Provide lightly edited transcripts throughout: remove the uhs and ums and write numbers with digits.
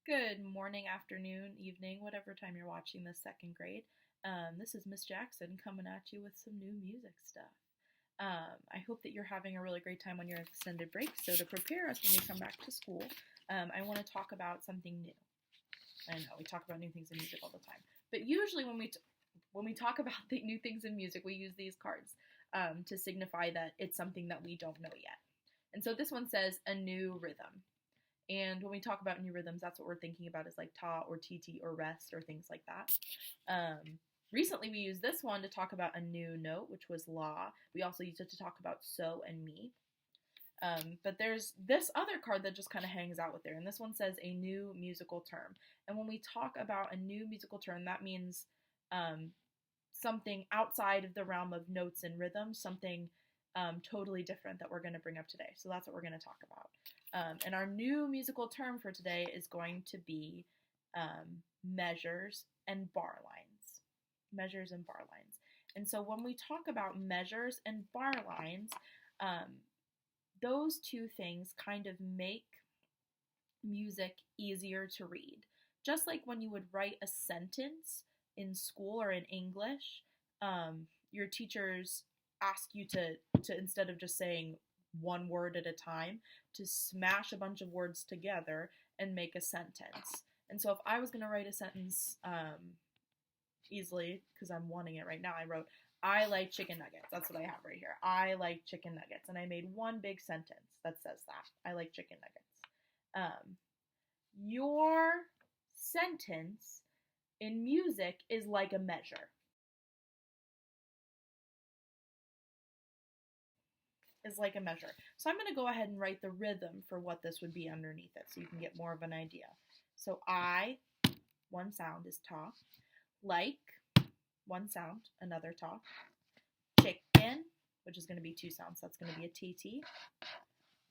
Good morning, afternoon, evening, whatever time you're watching this second grade. This is Miss Jackson coming at you with some new music stuff. I hope that you're having a really great time on your extended break. So to prepare us when we come back to school, I want to talk about something new. I know we talk about new things in music all the time, but usually when we talk about the new things in music, we use these cards to signify that it's something that we don't know yet. And so this one says a new rhythm. And when we talk about new rhythms, that's what we're thinking about is like ta or tt or rest or things like that. Recently, we used this one to talk about a new note, which was la. We also used it to talk about so and mi. But there's this other card that just kind of hangs out with there. And this one says a new musical term. And when we talk about a new musical term, that means something outside of the realm of notes and rhythms, something totally different that we're going to bring up today. So that's what we're going to talk about. And our new musical term for today is going to be measures and bar lines. Measures and bar lines. And so when we talk about measures and bar lines, those two things kind of make music easier to read. Just like when you would write a sentence in school or in English, your teachers ask you to instead of just saying one word at a time, to smash a bunch of words together and make a sentence. And so if I was going to write a sentence easily, because I'm wanting it right now, I wrote, I like chicken nuggets. That's what I have right here. I like chicken nuggets. And I made one big sentence that says that. I like chicken nuggets. Your sentence in music is like a measure. Is like a measure. So I'm going to go ahead and write the rhythm for what this would be underneath it so you can get more of an idea. So I, one sound is ta. Like, one sound, another ta. Chicken, which is going to be two sounds, so that's going to be a TT.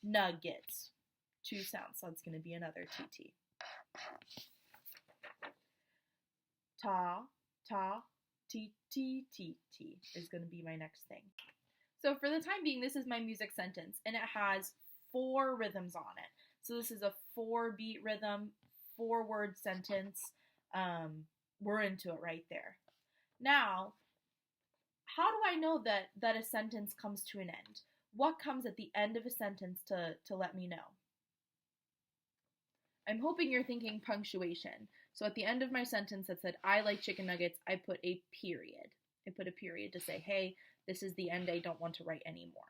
Nuggets, two sounds, so that's going to be another TT. Ta, ta, T, T, T, T is going to be my next thing. So for the time being, this is my music sentence, and it has 4 rhythms on it. So this is a 4-beat rhythm, 4-word sentence. We're into it right there. Now, how do I know that a sentence comes to an end? What comes at the end of a sentence to let me know? I'm hoping you're thinking punctuation. So at the end of my sentence that said, I like chicken nuggets, I put a period. I put a period to say, hey, this is the end, I don't want to write anymore.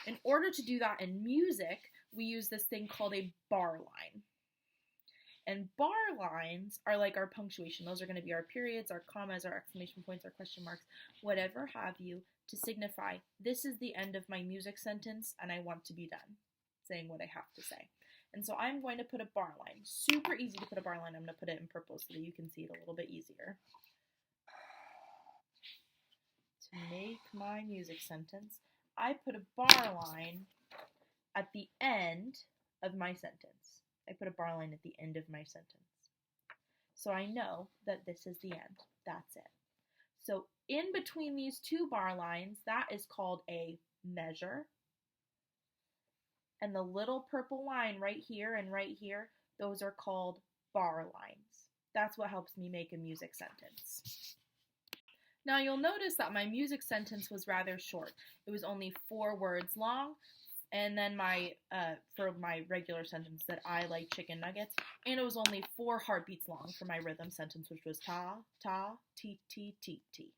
In order to do that in music, we use this thing called a bar line. And bar lines are like our punctuation. Those are going to be our periods, our commas, our exclamation points, our question marks, whatever have you, to signify this is the end of my music sentence and I want to be done saying what I have to say. And so I'm going to put a bar line. Super easy to put a bar line. I'm going to put it in purple so that you can see it a little bit easier. To make my music sentence, I put a bar line at the end of my sentence. I put a bar line at the end of my sentence. So I know that this is the end. That's it. So in between these 2 bar lines, that is called a measure. And the little purple line right here and right here, those are called bar lines. That's what helps me make a music sentence. Now you'll notice that my music sentence was rather short. It was only 4 words long, and then for my regular sentence that I like chicken nuggets, and it was only 4 heartbeats long for my rhythm sentence, which was ta, ta, ti, ti, ti, ti.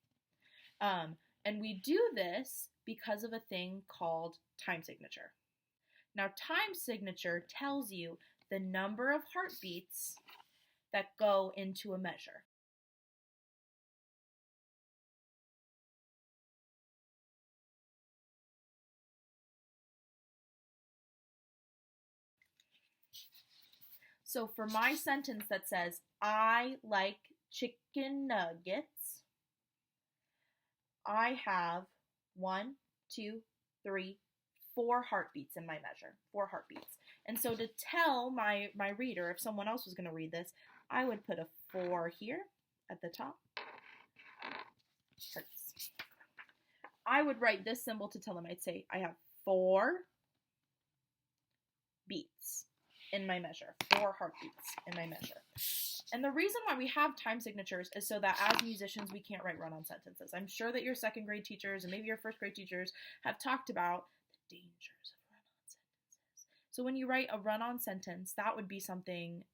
And we do this because of a thing called time signature. Now, time signature tells you the number of heartbeats that go into a measure. So for my sentence that says, I like chicken nuggets, I have 1, 2, 3, 4 heartbeats in my measure. 4 heartbeats. And so to tell my reader, if someone else was going to read this, I would put a 4 here at the top. Hearts. I would write this symbol to tell them. I'd say, I have 4 beats. in my measure, 4 heartbeats in my measure. And the reason why we have time signatures is so that as musicians, we can't write run-on sentences. I'm sure that your second grade teachers and maybe your first grade teachers have talked about the dangers of run-on sentences. So when you write a run-on sentence, that would be something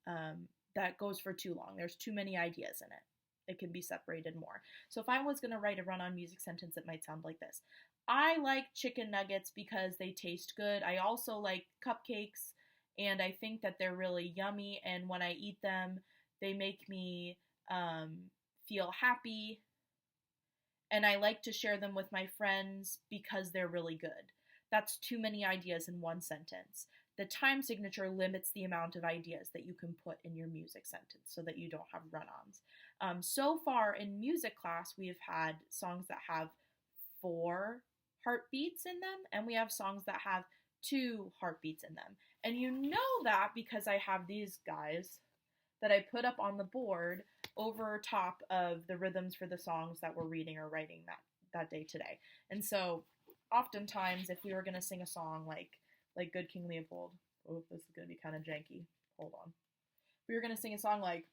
that goes for too long. There's too many ideas in it. It can be separated more. So if I was going to write a run-on music sentence, it might sound like this. I like chicken nuggets because they taste good. I also like cupcakes, and I think that they're really yummy, and when I eat them, they make me feel happy, and I like to share them with my friends because they're really good. That's too many ideas in one sentence. The time signature limits the amount of ideas that you can put in your music sentence so that you don't have run-ons. So far in music class, we have had songs that have 4 heartbeats in them, and we have songs that have 2 heartbeats in them. And you know that because I have these guys that I put up on the board over top of the rhythms for the songs that we're reading or writing that day today. And so oftentimes if we were going to sing a song like Good King Leopold, oh, this is going to be kind of janky. Hold on. If we were going to sing a song like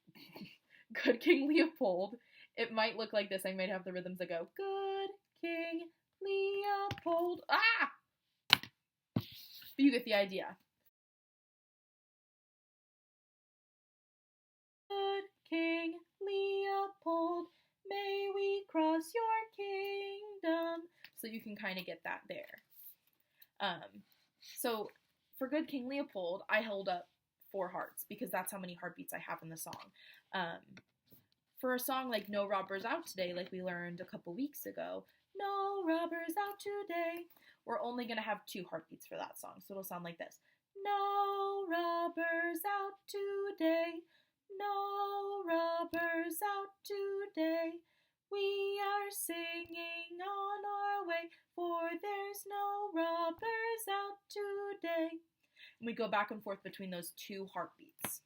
Good King Leopold, it might look like this. I might have the rhythms that go, Good King Leopold. Ah! But you get the idea. Good King Leopold, may we cross your kingdom. So you can kind of get that there. So for Good King Leopold, I held up 4 hearts because that's how many heartbeats I have in the song. For a song like No Robbers Out Today, like we learned a couple weeks ago, No robbers out today, we're only going to have 2 heartbeats for that song. So it'll sound like this. No robbers out today. No robbers out today. We are singing on our way, for there's no robbers out today. And we go back and forth between those 2 heartbeats.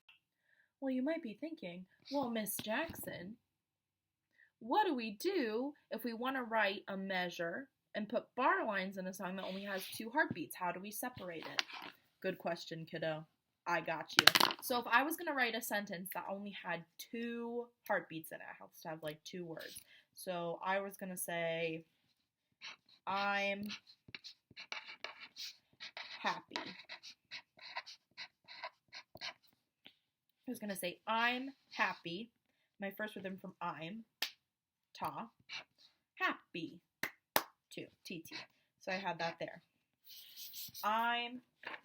Well, you might be thinking, well, Miss Jackson, what do we do if we want to write a measure and put bar lines in a song that only has 2 heartbeats? How do we separate it? Good question, kiddo. I got you. So if I was going to write a sentence that only had 2 heartbeats in it, it has to have like 2 words. So I was going to say, I'm happy. I was going to say, I'm happy. My first rhythm from I'm, ta, happy, 2, TT. So I had that there. I'm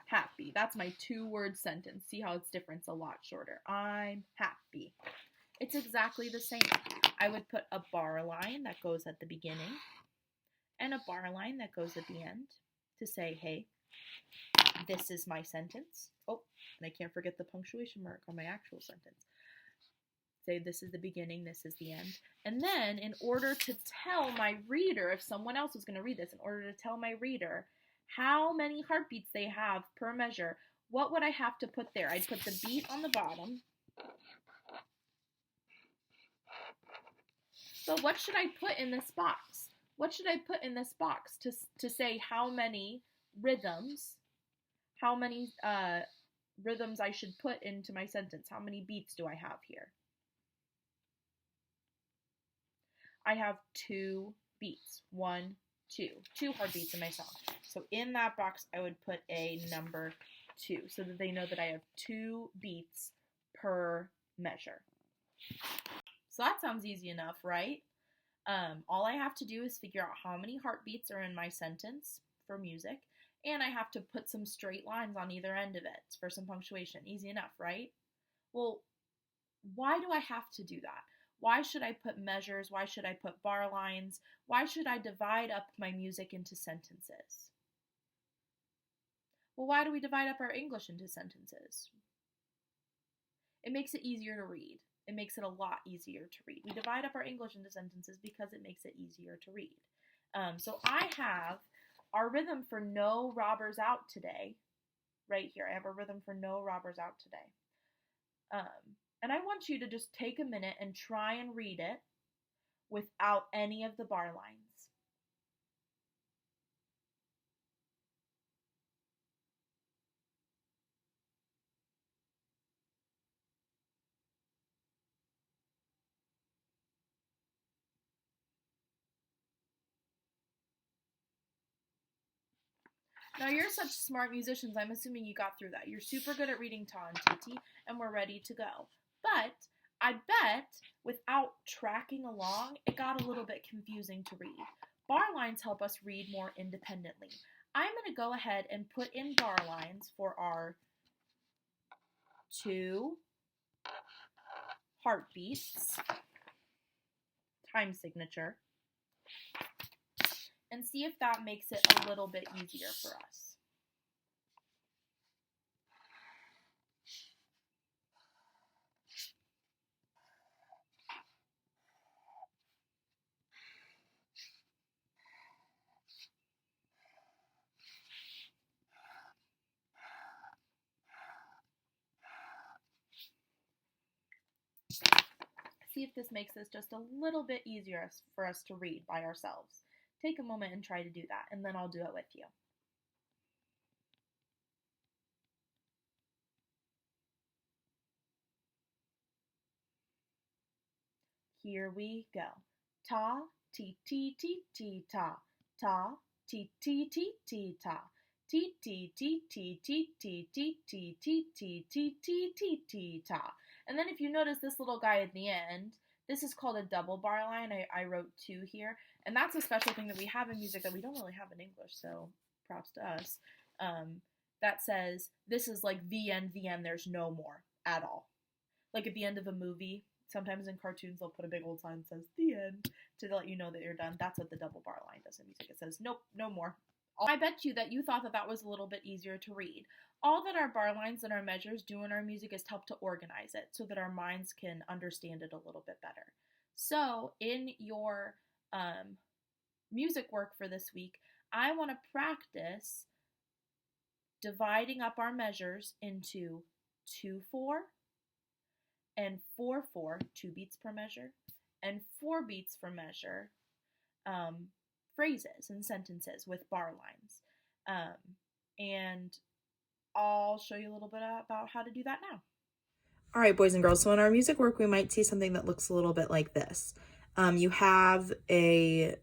happy. That's my 2-word sentence. See how it's different? It's a lot shorter. I'm happy. It's exactly the same. I would put a bar line that goes at the beginning and a bar line that goes at the end to say, hey, this is my sentence. Oh, and I can't forget the punctuation mark on my actual sentence. Say this is the beginning, this is the end. And then in order to tell my reader, if someone else is going to read this, in order to tell my reader how many heartbeats they have per measure, what would I have to put there? I'd put the beat on the bottom. But what should I put in this box? What should I put in this box to say how many rhythms, rhythms I should put into my sentence? How many beats do I have here? I have 2 beats. 1, 2. 2 heartbeats in my song. So in that box, I would put a number 2 so that they know that I have 2 beats per measure. So that sounds easy enough, right? All I have to do is figure out how many heartbeats are in my sentence for music, and I have to put some straight lines on either end of it for some punctuation. Easy enough, right? Well, why do I have to do that? Why should I put measures? Why should I put bar lines? Why should I divide up my music into sentences? Well, why do we divide up our English into sentences? It makes it easier to read. It makes it a lot easier to read. We divide up our English into sentences because it makes it easier to read. So I have our rhythm for No Robbers Out Today right here. I have a rhythm for No Robbers Out Today. And I want you to just take a minute and try and read it without any of the bar lines. Now, you're such smart musicians, I'm assuming you got through that. You're super good at reading ta and TT, and we're ready to go. But I bet without tracking along, it got a little bit confusing to read. Bar lines help us read more independently. I'm going to go ahead and put in bar lines for our 2 heartbeats, time signature, and see if that makes it a little bit easier for us. See if this makes this just a little bit easier for us to read by ourselves. Take a moment and try to do that, and then I'll do it with you. Here we go. Ta, ti, ti, ti, ti, ta. Ta, ti, ti, ti, ti, ta. Ti, ti, ti, ti, ti, ti, ti, ti, ti, ti, ti, ti, ti, ti, ta. And then if you notice this little guy at the end, this is called a double bar line. I wrote 2 here. And that's a special thing that we have in music that we don't really have in English, so props to us. That says, this is like the end, there's no more at all. Like at the end of a movie, sometimes in cartoons they'll put a big old sign that says, the end, to let you know that you're done. That's what the double bar line does in music. It says, nope, no more. I bet you that you thought that that was a little bit easier to read. All that our bar lines and our measures do in our music is help to organize it so that our minds can understand it a little bit better. So in your music work for this week, I want to practice dividing up our measures into 2/4 and 4/4, 2 beats per measure, and 4 beats per measure phrases and sentences with bar lines. And I'll show you a little bit about how to do that now. All right, boys and girls, so in our music work, we might see something that looks a little bit like this. You have a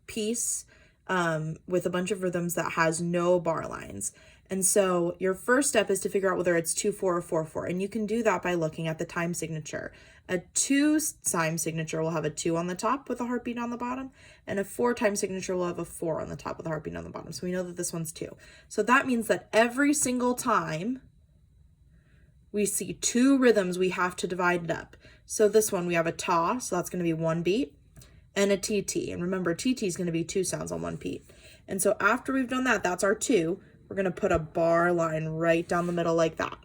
piece with a bunch of rhythms that has no bar lines. And so your first step is to figure out whether it's 2/4 or 4/4. And you can do that by looking at the time signature. A 2 time signature will have a 2 on the top with a heartbeat on the bottom, and a 4 time signature will have a 4 on the top with a heartbeat on the bottom. So we know that this one's 2. So that means that every single time we see 2 rhythms, we have to divide it up. So this one, we have a ta, so that's going to be 1 beat, and a TT. And remember, TT is going to be 2 sounds on 1 beat. And so after we've done that, that's our 2. We're going to put a bar line right down the middle like that.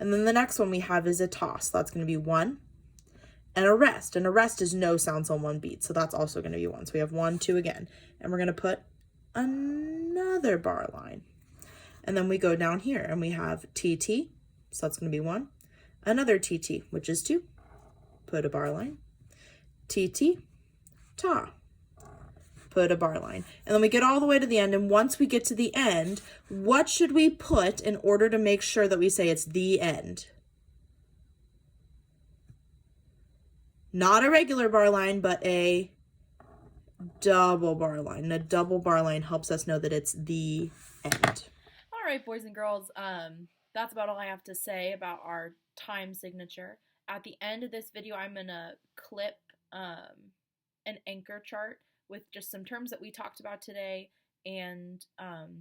And then the next one we have is a toss. So that's going to be 1 and a rest. And a rest is no sounds on 1 beat. So that's also going to be 1. So we have 1, 2 again. And we're going to put another bar line. And then we go down here and we have TT. So that's going to be 1. Another TT, which is 2. Put a bar line. TT, ta. Put a bar line. And then we get all the way to the end. And once we get to the end, what should we put in order to make sure that we say it's the end? Not a regular bar line, but a double bar line. And a double bar line helps us know that it's the end. All right, boys and girls, that's about all I have to say about our time signature. At the end of this video, I'm going to clip an anchor chart with just some terms that we talked about today and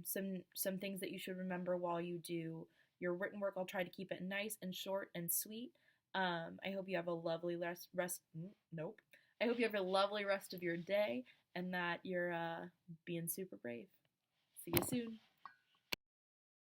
some things that you should remember while you do your written work. I'll try to keep it nice and short and sweet. I hope you have a lovely I hope you have a lovely rest of your day and that you're being super brave. See you soon.